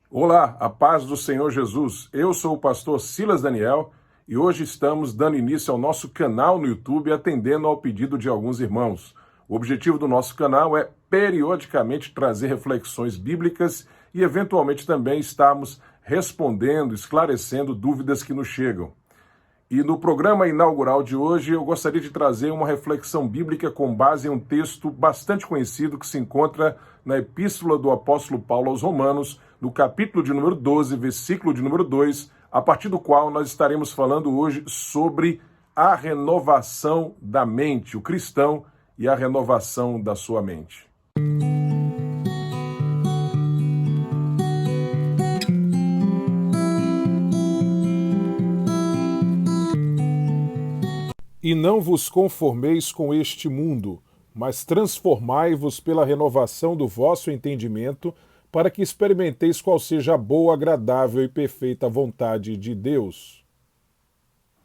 Olá, a paz do Senhor Jesus. Eu sou o pastor Silas Daniel e hoje estamos dando início ao nosso canal no YouTube, atendendo ao pedido de alguns irmãos. O objetivo do nosso canal é periodicamente trazer reflexões bíblicas e eventualmente também estarmos respondendo, esclarecendo dúvidas que nos chegam. E no programa inaugural de hoje eu gostaria de trazer uma reflexão bíblica com base em um texto bastante conhecido que se encontra na Epístola do Apóstolo Paulo aos Romanos, no capítulo de número 12, versículo de número 2, a partir do qual nós estaremos falando hoje sobre a renovação da mente, o cristão e a renovação da sua mente. E não vos conformeis com este mundo, mas transformai-vos pela renovação do vosso entendimento, para que experimenteis qual seja a boa, agradável e perfeita vontade de Deus.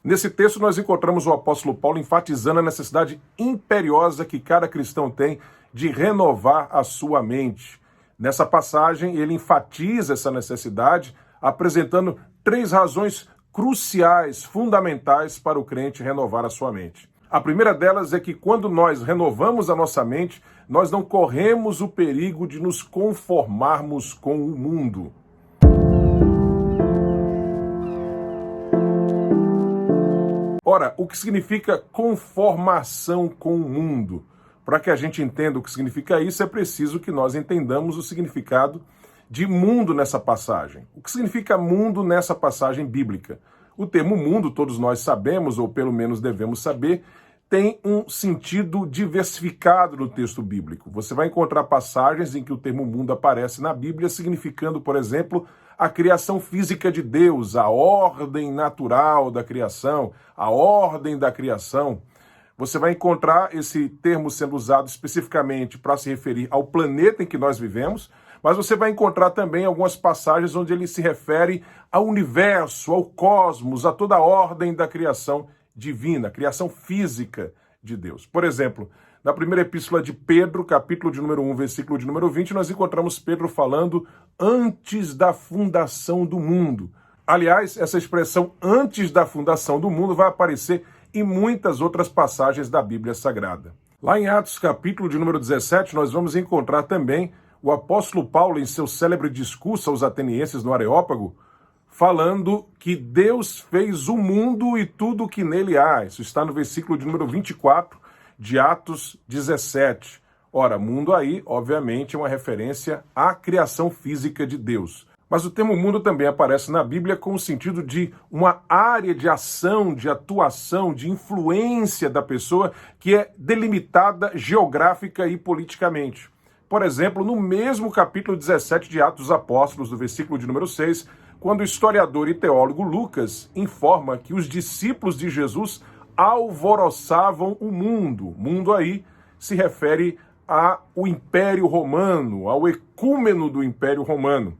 Nesse texto nós encontramos o apóstolo Paulo enfatizando a necessidade imperiosa que cada cristão tem de renovar a sua mente. Nessa passagem ele enfatiza essa necessidade, apresentando 3 razões cruciais, fundamentais para o crente renovar a sua mente. A primeira delas é que quando nós renovamos a nossa mente, nós não corremos o perigo de nos conformarmos com o mundo. Ora, o que significa conformação com o mundo? Para que a gente entenda o que significa isso, é preciso que nós entendamos o significado de mundo nessa passagem. O que significa mundo nessa passagem bíblica? O termo mundo, todos nós sabemos, ou pelo menos devemos saber, tem um sentido diversificado no texto bíblico. Você vai encontrar passagens em que o termo mundo aparece na Bíblia, significando, por exemplo, a criação física de Deus, a ordem natural da criação, a ordem da criação. Você vai encontrar esse termo sendo usado especificamente para se referir ao planeta em que nós vivemos, mas você vai encontrar também algumas passagens onde ele se refere ao universo, ao cosmos, a toda a ordem da criação divina, a criação física de Deus. Por exemplo, na primeira epístola de Pedro, capítulo de número 1, versículo de número 20, nós encontramos Pedro falando antes da fundação do mundo. Aliás, essa expressão antes da fundação do mundo vai aparecer em muitas outras passagens da Bíblia Sagrada. Lá em Atos, capítulo de número 17, nós vamos encontrar também o apóstolo Paulo, em seu célebre discurso aos atenienses no Areópago, falando que Deus fez o mundo e tudo o que nele há. Isso está no versículo de número 24 de Atos 17. Ora, mundo aí, obviamente, é uma referência à criação física de Deus. Mas o termo mundo também aparece na Bíblia com o sentido de uma área de ação, de atuação, de influência da pessoa que é delimitada geográfica e politicamente. Por exemplo, no mesmo capítulo 17 de Atos dos Apóstolos, do versículo de número 6, quando o historiador e teólogo Lucas informa que os discípulos de Jesus alvoroçavam o mundo. Mundo aí se refere ao Império Romano, ao ecúmeno do Império Romano.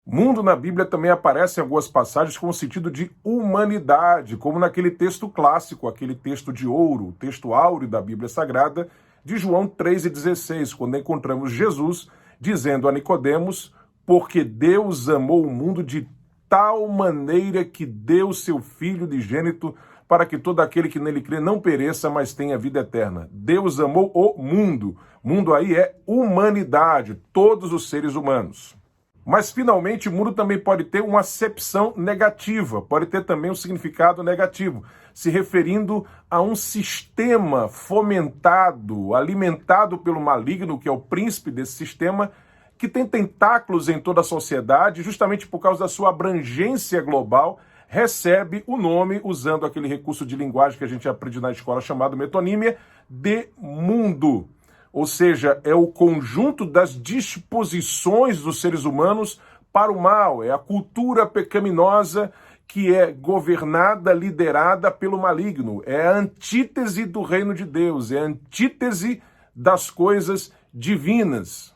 Mundo na Bíblia também aparece em algumas passagens com o sentido de humanidade, como naquele texto clássico, aquele texto de ouro, o texto áureo da Bíblia Sagrada, de João 3,16, quando encontramos Jesus dizendo a Nicodemos: porque Deus amou o mundo de tal maneira que deu seu Filho unigênito para que todo aquele que nele crê não pereça, mas tenha vida eterna. Deus amou o mundo. Mundo aí é humanidade, todos os seres humanos. Mas, finalmente, o mundo também pode ter uma acepção negativa, pode ter também um significado negativo, se referindo a um sistema fomentado, alimentado pelo maligno, que é o príncipe desse sistema, que tem tentáculos em toda a sociedade, justamente por causa da sua abrangência global, recebe o nome, usando aquele recurso de linguagem que a gente aprende na escola chamado metonímia, de mundo. Ou seja, é o conjunto das disposições dos seres humanos para o mal, é a cultura pecaminosa que é governada, liderada pelo maligno, é a antítese do reino de Deus, é a antítese das coisas divinas.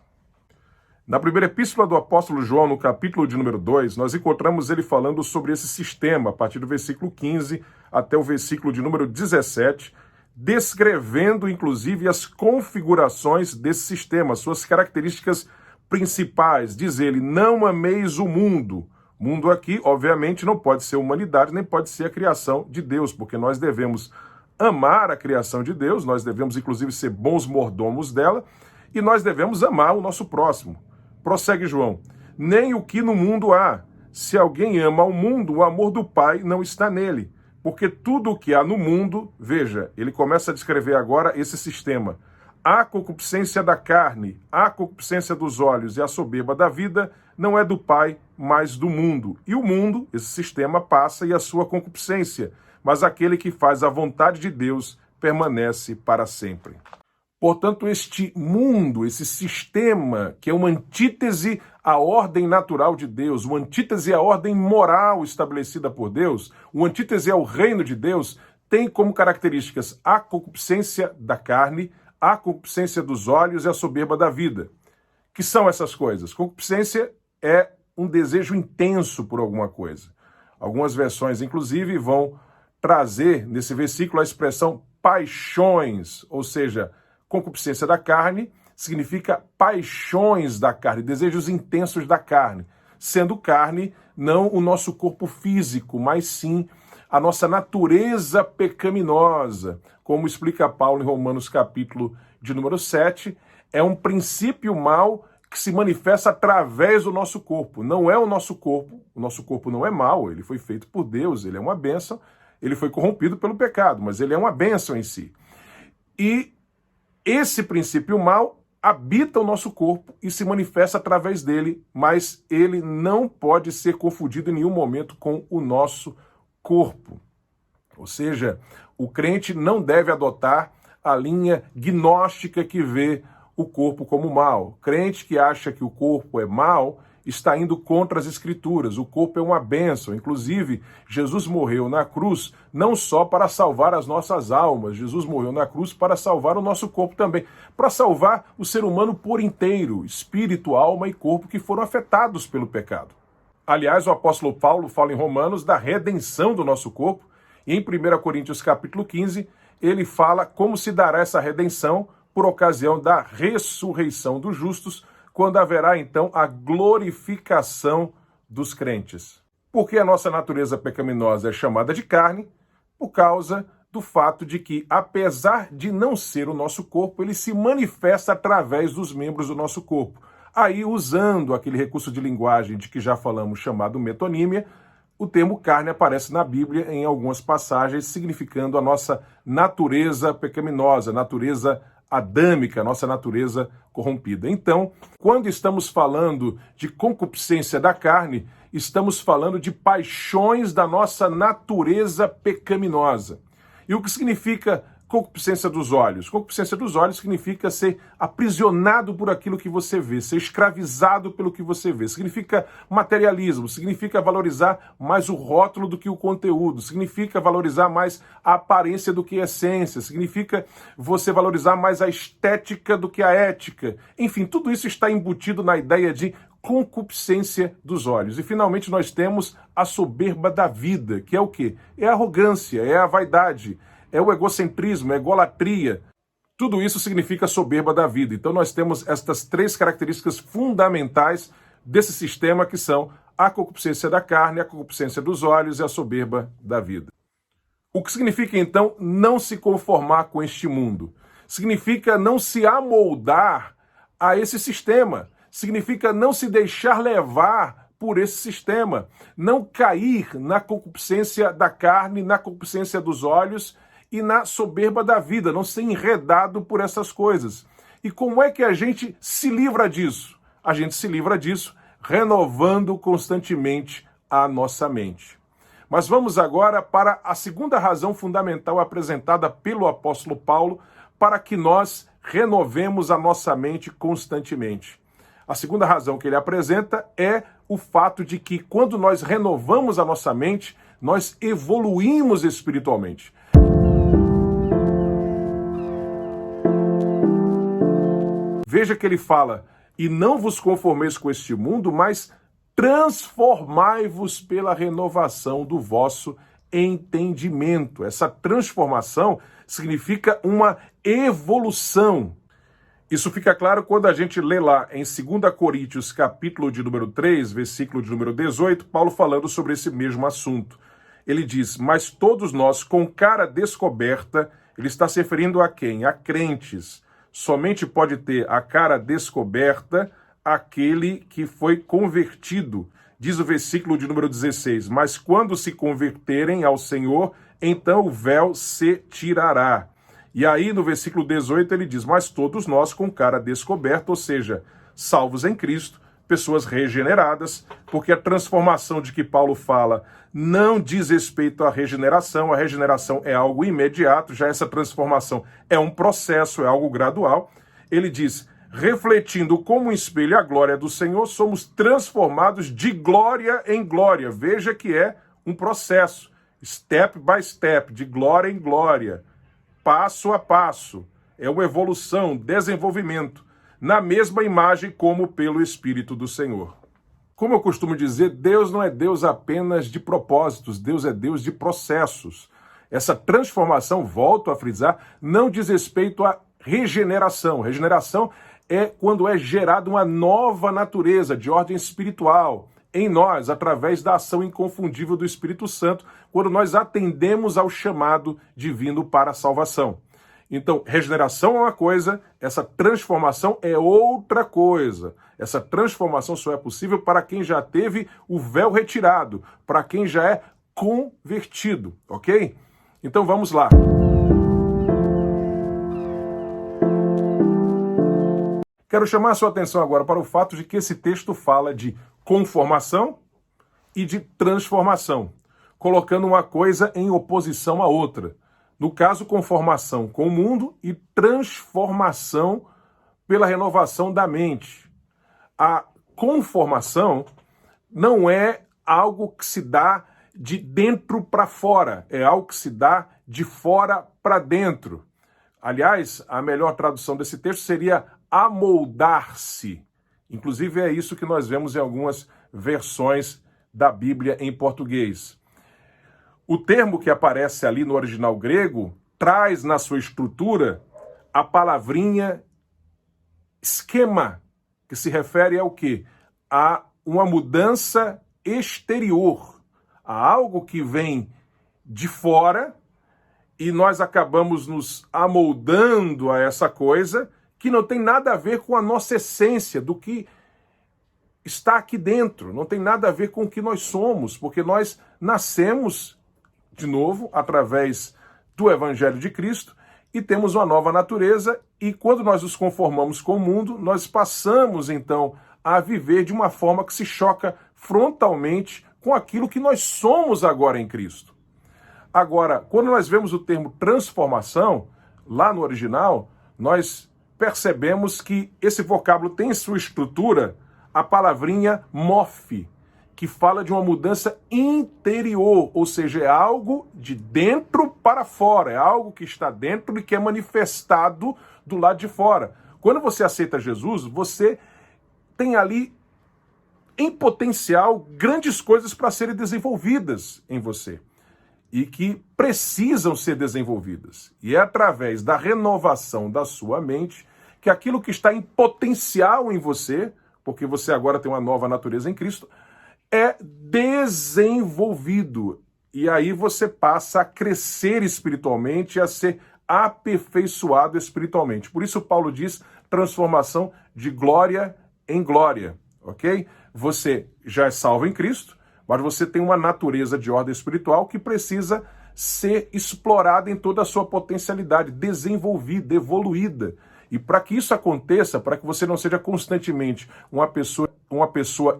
Na primeira epístola do apóstolo João, no capítulo de número 2, nós encontramos ele falando sobre esse sistema, a partir do versículo 15 até o versículo de número 17, descrevendo, inclusive, as configurações desse sistema, suas características principais, diz ele, não ameis o mundo. Mundo aqui, obviamente, não pode ser humanidade, nem pode ser a criação de Deus, porque nós devemos amar a criação de Deus, nós devemos, inclusive, ser bons mordomos dela, e nós devemos amar o nosso próximo. Prossegue João. Nem o que no mundo há. Se alguém ama o mundo, o amor do Pai não está nele. Porque tudo o que há no mundo, veja, ele começa a descrever agora esse sistema. A concupiscência da carne, a concupiscência dos olhos e a soberba da vida não é do Pai, mas do mundo. E o mundo, esse sistema, passa e a sua concupiscência. Mas aquele que faz a vontade de Deus permanece para sempre. Portanto, este mundo, esse sistema, que é uma antítese à ordem natural de Deus, uma antítese à ordem moral estabelecida por Deus, uma antítese ao reino de Deus, tem como características a concupiscência da carne, a concupiscência dos olhos e a soberba da vida. Que são essas coisas? Concupiscência é um desejo intenso por alguma coisa. Algumas versões, inclusive, vão trazer nesse versículo a expressão paixões, ou seja, concupiscência da carne significa paixões da carne, desejos intensos da carne, sendo carne não o nosso corpo físico, mas sim a nossa natureza pecaminosa. Como explica Paulo em Romanos capítulo de número 7, é um princípio mau que se manifesta através do nosso corpo. Não é o nosso corpo não é mau, ele foi feito por Deus, ele é uma bênção, ele foi corrompido pelo pecado, mas ele é uma bênção em si. E esse princípio mau habita o nosso corpo e se manifesta através dele, mas ele não pode ser confundido em nenhum momento com o nosso corpo. Ou seja, o crente não deve adotar a linha gnóstica que vê o corpo como mal. Crente que acha que o corpo é mal está indo contra as Escrituras. O corpo é uma bênção. Inclusive, Jesus morreu na cruz não só para salvar as nossas almas, Jesus morreu na cruz para salvar o nosso corpo também, para salvar o ser humano por inteiro, espírito, alma e corpo que foram afetados pelo pecado. Aliás, o apóstolo Paulo fala em Romanos da redenção do nosso corpo, e em 1 Coríntios capítulo 15, ele fala como se dará essa redenção por ocasião da ressurreição dos justos, quando haverá, então, a glorificação dos crentes. Porque a nossa natureza pecaminosa é chamada de carne por causa do fato de que, apesar de não ser o nosso corpo, ele se manifesta através dos membros do nosso corpo. Aí, usando aquele recurso de linguagem de que já falamos, chamado metonímia, o termo carne aparece na Bíblia em algumas passagens, significando a nossa natureza pecaminosa, natureza adâmica, nossa natureza corrompida. Então, quando estamos falando de concupiscência da carne, estamos falando de paixões da nossa natureza pecaminosa. E o que significa concupiscência dos olhos? Concupiscência dos olhos significa ser aprisionado por aquilo que você vê, ser escravizado pelo que você vê. Significa materialismo, significa valorizar mais o rótulo do que o conteúdo, significa valorizar mais a aparência do que a essência, significa você valorizar mais a estética do que a ética. Enfim, tudo isso está embutido na ideia de concupiscência dos olhos. E finalmente nós temos a soberba da vida, que é o quê? É a arrogância, é a vaidade, é o egocentrismo, é a egolatria. Tudo isso significa soberba da vida. Então nós temos estas três características fundamentais desse sistema, que são a concupiscência da carne, a concupiscência dos olhos e a soberba da vida. O que significa, então, não se conformar com este mundo? Significa não se amoldar a esse sistema. Significa não se deixar levar por esse sistema. Não cair na concupiscência da carne, na concupiscência dos olhos e na soberba da vida, não ser enredado por essas coisas. E como é que a gente se livra disso? A gente se livra disso renovando constantemente a nossa mente. Mas vamos agora para a segunda razão fundamental apresentada pelo apóstolo Paulo para que nós renovemos a nossa mente constantemente. A segunda razão que ele apresenta é o fato de que quando nós renovamos a nossa mente, nós evoluímos espiritualmente. Veja que ele fala, e não vos conformeis com este mundo, mas transformai-vos pela renovação do vosso entendimento. Essa transformação significa uma evolução. Isso fica claro quando a gente lê lá em 2 Coríntios, capítulo de número 3, versículo de número 18, Paulo falando sobre esse mesmo assunto. Ele diz, mas todos nós, com cara descoberta, ele está se referindo a quem? A crentes. Somente pode ter a cara descoberta aquele que foi convertido. Diz o versículo de número 16, mas quando se converterem ao Senhor, então o véu se tirará. E aí no versículo 18 ele diz, mas todos nós com cara descoberta, ou seja, salvos em Cristo, pessoas regeneradas, porque a transformação de que Paulo fala não diz respeito à regeneração, a regeneração é algo imediato, já essa transformação é um processo, é algo gradual. Ele diz, refletindo como um espelho a glória do Senhor, somos transformados de glória em glória. Veja que é um processo, step by step, de glória em glória, passo a passo. É uma evolução, desenvolvimento, na mesma imagem como pelo Espírito do Senhor. Como eu costumo dizer, Deus não é Deus apenas de propósitos, Deus é Deus de processos. Essa transformação, volto a frisar, não diz respeito à regeneração. Regeneração é quando é gerada uma nova natureza de ordem espiritual em nós, através da ação inconfundível do Espírito Santo, quando nós atendemos ao chamado divino para a salvação. Então, regeneração é uma coisa, essa transformação é outra coisa. Essa transformação só é possível para quem já teve o véu retirado, para quem já é convertido, ok? Então vamos lá. Quero chamar a sua atenção agora para o fato de que esse texto fala de conformação e de transformação, colocando uma coisa em oposição à outra. No caso, conformação com o mundo e transformação pela renovação da mente. A conformação não é algo que se dá de dentro para fora, é algo que se dá de fora para dentro. Aliás, a melhor tradução desse texto seria amoldar-se. Inclusive é isso que nós vemos em algumas versões da Bíblia em português. O termo que aparece ali no original grego traz na sua estrutura a palavrinha esquema, que se refere ao quê? A uma mudança exterior, a algo que vem de fora e nós acabamos nos amoldando a essa coisa que não tem nada a ver com a nossa essência, do que está aqui dentro, não tem nada a ver com o que nós somos, porque nós nascemos de novo, através do Evangelho de Cristo, e temos uma nova natureza, e quando nós nos conformamos com o mundo, nós passamos, então, a viver de uma forma que se choca frontalmente com aquilo que nós somos agora em Cristo. Agora, quando nós vemos o termo transformação, lá no original, nós percebemos que esse vocábulo tem em sua estrutura a palavrinha morfe, que fala de uma mudança interior, ou seja, é algo de dentro para fora, é algo que está dentro e que é manifestado do lado de fora. Quando você aceita Jesus, você tem ali, em potencial, grandes coisas para serem desenvolvidas em você e que precisam ser desenvolvidas. E é através da renovação da sua mente que aquilo que está em potencial em você, porque você agora tem uma nova natureza em Cristo, é desenvolvido. E aí você passa a crescer espiritualmente, a ser aperfeiçoado espiritualmente. Por isso Paulo diz transformação de glória em glória, ok? Você já é salvo em Cristo, mas você tem uma natureza de ordem espiritual que precisa ser explorada em toda a sua potencialidade, desenvolvida, evoluída. E para que isso aconteça, para que você não seja constantemente uma pessoa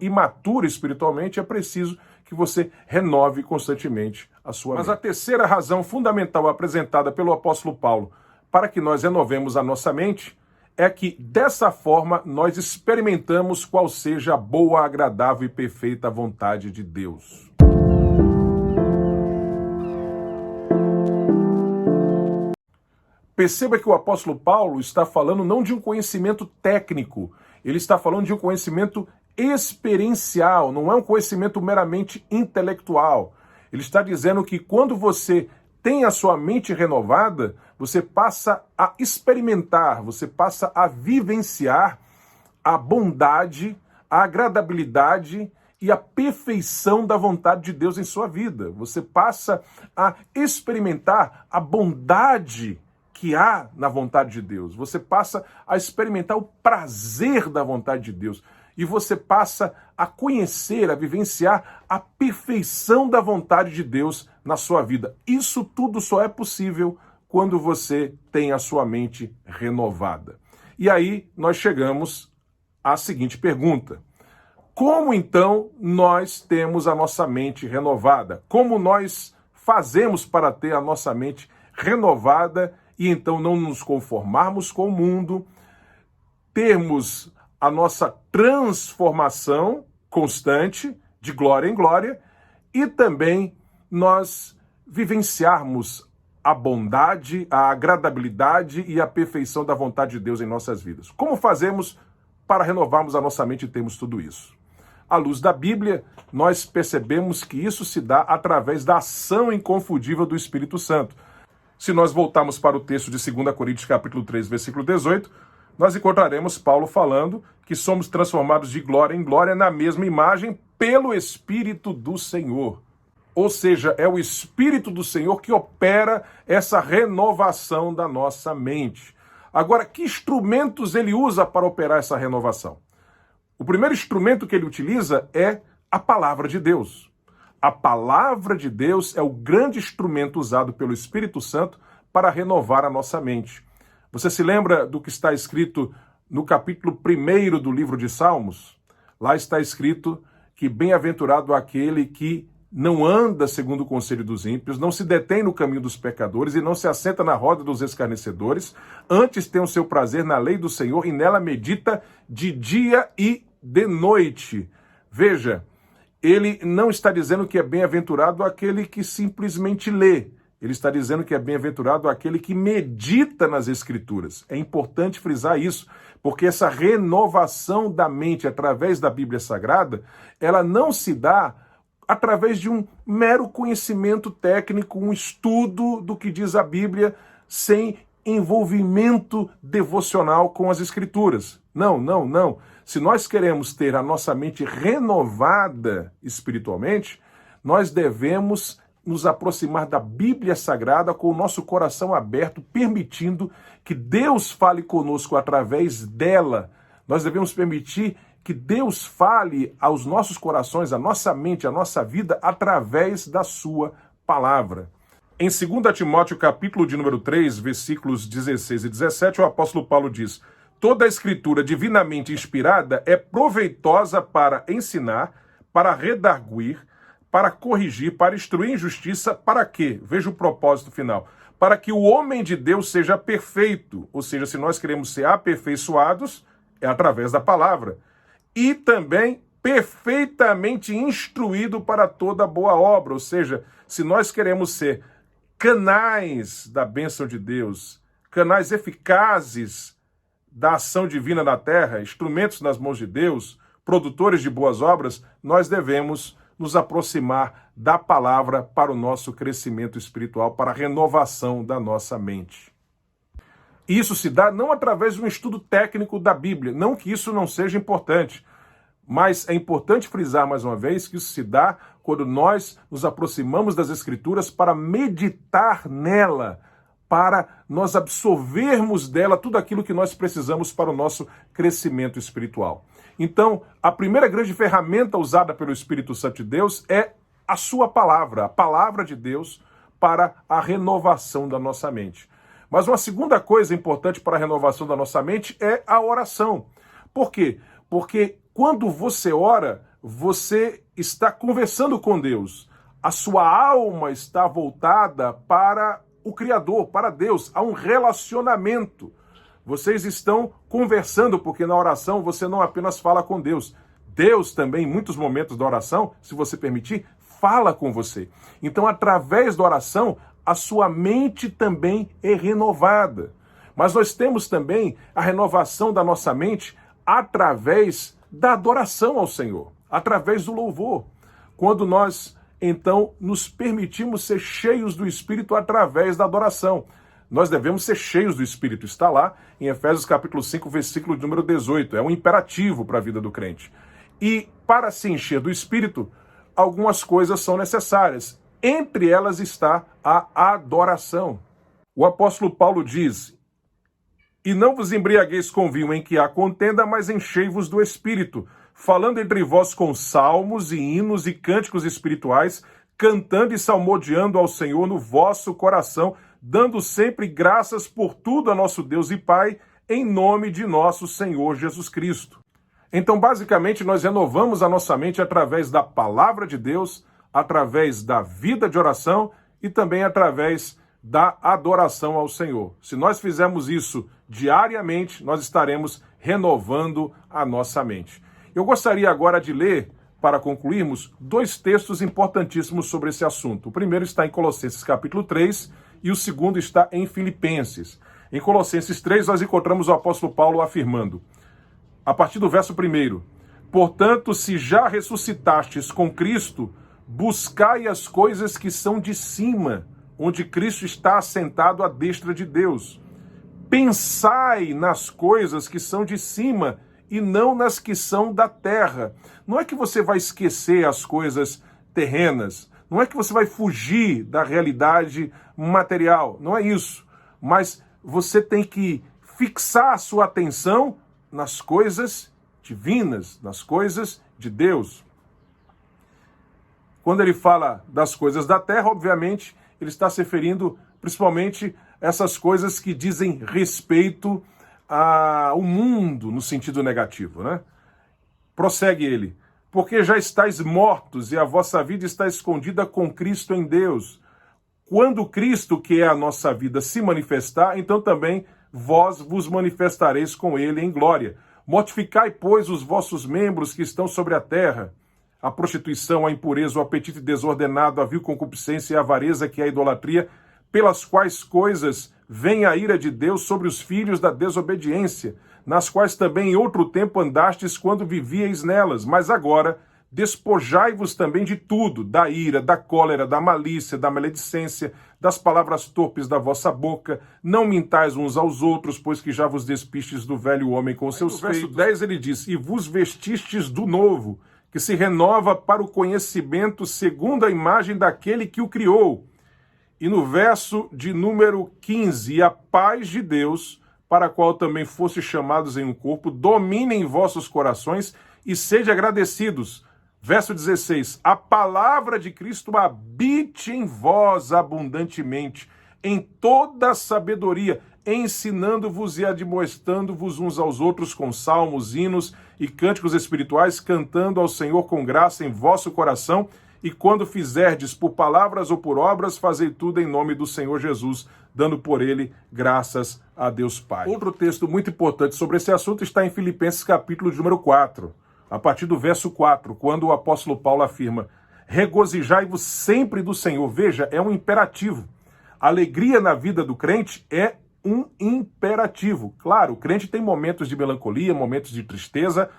imatura espiritualmente, é preciso que você renove constantemente a sua mente. Mas a terceira razão fundamental apresentada pelo apóstolo Paulo para que nós renovemos a nossa mente é que, dessa forma, nós experimentamos qual seja a boa, agradável e perfeita vontade de Deus. Perceba que o apóstolo Paulo está falando não de um conhecimento técnico, ele está falando de um conhecimento experiencial, não é um conhecimento meramente intelectual. Ele está dizendo que quando você tem a sua mente renovada, você passa a experimentar, você passa a vivenciar a bondade, a agradabilidade e a perfeição da vontade de Deus em sua vida. Você passa a experimentar a bondade que há na vontade de Deus. Você passa a experimentar o prazer da vontade de Deus. E você passa a conhecer, a vivenciar a perfeição da vontade de Deus na sua vida. Isso tudo só é possível quando você tem a sua mente renovada. E aí nós chegamos à seguinte pergunta: como então nós temos a nossa mente renovada? Como nós fazemos para ter a nossa mente renovada e então não nos conformarmos com o mundo, termos a nossa transformação constante, de glória em glória, e também nós vivenciarmos a bondade, a agradabilidade e a perfeição da vontade de Deus em nossas vidas? Como fazemos para renovarmos a nossa mente e termos tudo isso? À luz da Bíblia, nós percebemos que isso se dá através da ação inconfundível do Espírito Santo. Se nós voltarmos para o texto de 2 Coríntios, capítulo 3, versículo 18, nós encontraremos Paulo falando que somos transformados de glória em glória na mesma imagem pelo Espírito do Senhor. Ou seja, é o Espírito do Senhor que opera essa renovação da nossa mente. Agora, que instrumentos ele usa para operar essa renovação? O primeiro instrumento que ele utiliza é a palavra de Deus. A palavra de Deus é o grande instrumento usado pelo Espírito Santo para renovar a nossa mente. Você se lembra do que está escrito no capítulo 1 do livro de Salmos? Lá está escrito que bem-aventurado aquele que não anda segundo o conselho dos ímpios, não se detém no caminho dos pecadores e não se assenta na roda dos escarnecedores, antes tem o seu prazer na lei do Senhor e nela medita de dia e de noite. Veja, ele não está dizendo que é bem-aventurado aquele que simplesmente lê. Ele está dizendo que é bem-aventurado aquele que medita nas Escrituras. É importante frisar isso, porque essa renovação da mente através da Bíblia Sagrada, ela não se dá através de um mero conhecimento técnico, um estudo do que diz a Bíblia, sem envolvimento devocional com as Escrituras. Não. Se nós queremos ter a nossa mente renovada espiritualmente, nós devemos nos aproximar da Bíblia Sagrada com o nosso coração aberto, permitindo que Deus fale conosco através dela. Nós devemos permitir que Deus fale aos nossos corações, à nossa mente, à nossa vida, através da sua palavra. Em 2 Timóteo, capítulo de número 3, versículos 16 e 17, o apóstolo Paulo diz: toda a escritura divinamente inspirada é proveitosa para ensinar, para redarguir, para corrigir, para instruir em justiça, para quê? Veja o propósito final. Para que o homem de Deus seja perfeito. Ou seja, se nós queremos ser aperfeiçoados, é através da palavra. E também perfeitamente instruído para toda boa obra. Ou seja, se nós queremos ser canais da bênção de Deus, canais eficazes da ação divina na terra, instrumentos nas mãos de Deus, produtores de boas obras, nós devemos nos aproximar da palavra para o nosso crescimento espiritual, para a renovação da nossa mente. Isso se dá não através de um estudo técnico da Bíblia, não que isso não seja importante, mas é importante frisar mais uma vez que isso se dá quando nós nos aproximamos das Escrituras para meditar nela, para nós absorvermos dela tudo aquilo que nós precisamos para o nosso crescimento espiritual. Então, a primeira grande ferramenta usada pelo Espírito Santo de Deus é a sua palavra, a palavra de Deus para a renovação da nossa mente. Mas uma segunda coisa importante para a renovação da nossa mente é a oração. Por quê? Porque quando você ora, você está conversando com Deus. A sua alma está voltada para o Criador, para Deus. Há um relacionamento. Vocês estão conversando, porque na oração você não apenas fala com Deus. Deus também, em muitos momentos da oração, se você permitir, fala com você. Então, através da oração, a sua mente também é renovada. Mas nós temos também a renovação da nossa mente através da adoração ao Senhor, através do louvor. Quando nós, então, nos permitimos ser cheios do Espírito através da adoração. nós devemos ser cheios do Espírito. Está lá em Efésios capítulo 5, versículo número 18. É um imperativo para a vida do crente. E para se encher do Espírito, algumas coisas são necessárias. Entre elas está a adoração. O apóstolo Paulo diz: e não vos embriagueis com vinho em que há contenda, mas enchei-vos do Espírito, falando entre vós com salmos e hinos e cânticos espirituais, cantando e salmodiando ao Senhor no vosso coração, dando sempre graças por tudo a nosso Deus e Pai, em nome de nosso Senhor Jesus Cristo. Então, basicamente, nós renovamos a nossa mente através da palavra de Deus, através da vida de oração e também através da adoração ao Senhor. Se nós fizermos isso diariamente, nós estaremos renovando a nossa mente. Eu gostaria agora de ler, para concluirmos, dois textos importantíssimos sobre esse assunto. O primeiro está em Colossenses capítulo 3 e o segundo está em Filipenses. Em Colossenses 3 nós encontramos o apóstolo Paulo afirmando, a partir do verso 1, portanto, se já ressuscitastes com Cristo, buscai as coisas que são de cima, onde Cristo está assentado à destra de Deus. Pensai nas coisas que são de cima e não nas que são da terra. Não é que você vai esquecer as coisas terrenas, não é que você vai fugir da realidade material, não é isso. Mas você tem que fixar a sua atenção nas coisas divinas, nas coisas de Deus. Quando ele fala das coisas da terra, obviamente, ele está se referindo principalmente a essas coisas que dizem respeito ao mundo no sentido negativo, né? Prossegue ele, porque já estáis mortos e a vossa vida está escondida com Cristo em Deus. Quando Cristo, que é a nossa vida, se manifestar, então também vós vos manifestareis com ele em glória. Mortificai, pois, os vossos membros que estão sobre a terra, a prostituição, a impureza, o apetite desordenado, a vil concupiscência e a avareza, que é a idolatria, pelas quais coisas vem a ira de Deus sobre os filhos da desobediência, nas quais também em outro tempo andastes quando vivíeis nelas, mas agora despojai-vos também de tudo, da ira, da cólera, da malícia, da maledicência, das palavras torpes da vossa boca, não mintais uns aos outros, pois que já vos despistes do velho homem com seus feitos. No verso 10 ele diz, e vos vestistes do novo, que se renova para o conhecimento segundo a imagem daquele que o criou. E no verso de número 15, e a paz de Deus, para a qual também foste chamados em um corpo, domine em vossos corações e sede agradecidos. Verso 16, a palavra de Cristo habite em vós abundantemente, em toda sabedoria, ensinando-vos e admoestando-vos uns aos outros com salmos, hinos e cânticos espirituais, cantando ao Senhor com graça em vosso coração, e quando fizerdes por palavras ou por obras, fazei tudo em nome do Senhor Jesus, dando por ele graças a Deus Pai. Outro texto muito importante sobre esse assunto está em Filipenses capítulo de número 4, a partir do verso 4, quando o apóstolo Paulo afirma, regozijai-vos sempre do Senhor. Veja, é um imperativo. A alegria na vida do crente é um imperativo. Claro, o crente tem momentos de melancolia, momentos de tristeza,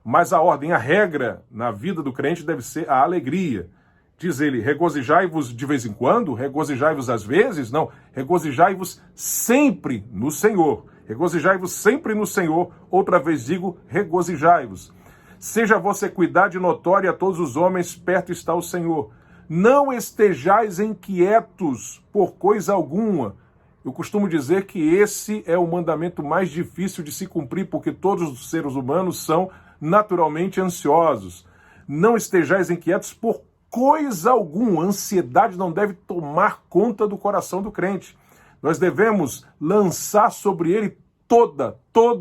mas a ordem, a regra na vida do crente deve ser a alegria. Diz ele, regozijai-vos de vez em quando, regozijai-vos às vezes, não, regozijai-vos sempre no Senhor. Regozijai-vos sempre no Senhor, outra vez digo, regozijai-vos. Seja a vossa equidade notória a todos os homens, perto está o Senhor. Não estejais inquietos por coisa alguma. Eu costumo dizer que esse é o mandamento mais difícil de se cumprir, porque todos os seres humanos são naturalmente ansiosos. Não estejais inquietos por coisa alguma. A ansiedade não deve tomar conta do coração do crente. Nós devemos lançar sobre ele toda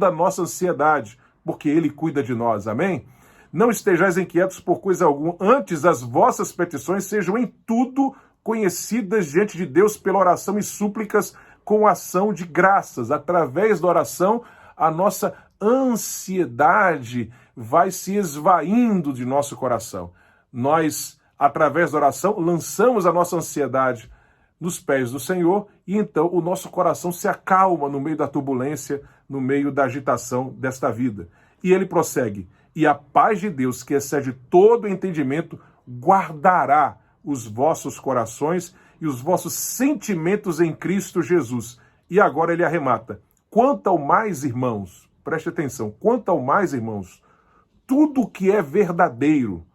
a nossa ansiedade, porque ele cuida de nós, amém? Não estejais inquietos por coisa alguma, antes as vossas petições sejam em tudo conhecidas diante de Deus pela oração e súplicas com ação de graças. Através da oração, a nossa ansiedade vai se esvaindo de nosso coração. Nós, através da oração, lançamos a nossa ansiedade nos pés do Senhor e então o nosso coração se acalma no meio da turbulência, no meio da agitação desta vida. E ele prossegue, e a paz de Deus, que excede todo o entendimento, guardará os vossos corações e os vossos sentimentos em Cristo Jesus. E agora ele arremata: quanto ao mais, irmãos, preste atenção, quanto ao mais, irmãos, tudo que é verdadeiro,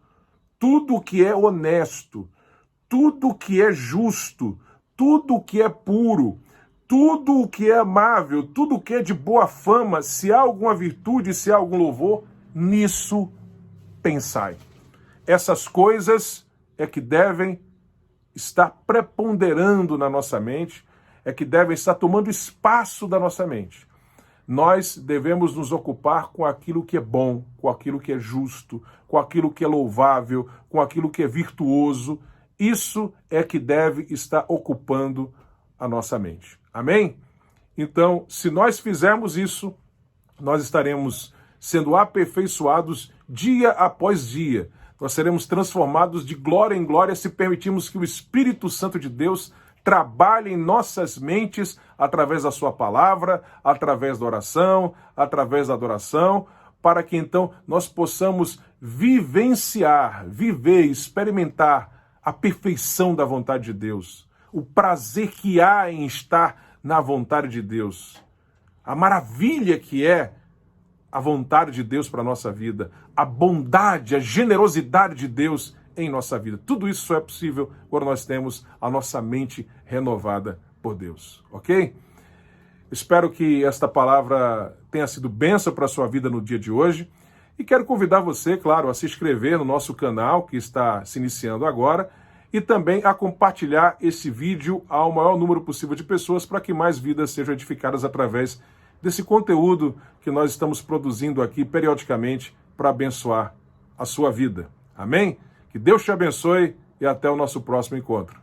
tudo que é honesto, tudo que é justo, tudo que é puro, tudo o que é amável, tudo o que é de boa fama, se há alguma virtude, se há algum louvor, nisso pensai. Essas coisas é que devem estar preponderando na nossa mente, é que devem estar tomando espaço da nossa mente. Nós devemos nos ocupar com aquilo que é bom, com aquilo que é justo, com aquilo que é louvável, com aquilo que é virtuoso. Isso é que deve estar ocupando a nossa mente. Amém? Então, se nós fizermos isso, nós estaremos sendo aperfeiçoados dia após dia. Nós seremos transformados de glória em glória se permitirmos que o Espírito Santo de Deus trabalhe em nossas mentes através da sua palavra, através da oração, através da adoração, para que então nós possamos vivenciar, viver, experimentar a perfeição da vontade de Deus, o prazer que há em estar na vontade de Deus, a maravilha que é a vontade de Deus para a nossa vida, a bondade, a generosidade de Deus em nossa vida. Tudo isso só é possível quando nós temos a nossa mente renovada por Deus, ok? Espero que esta palavra tenha sido bênção para a sua vida no dia de hoje e quero convidar você, claro, a se inscrever no nosso canal que está se iniciando agora e também a compartilhar esse vídeo ao maior número possível de pessoas para que mais vidas sejam edificadas através desse conteúdo que nós estamos produzindo aqui periodicamente para abençoar a sua vida. Amém? Que Deus te abençoe e até o nosso próximo encontro.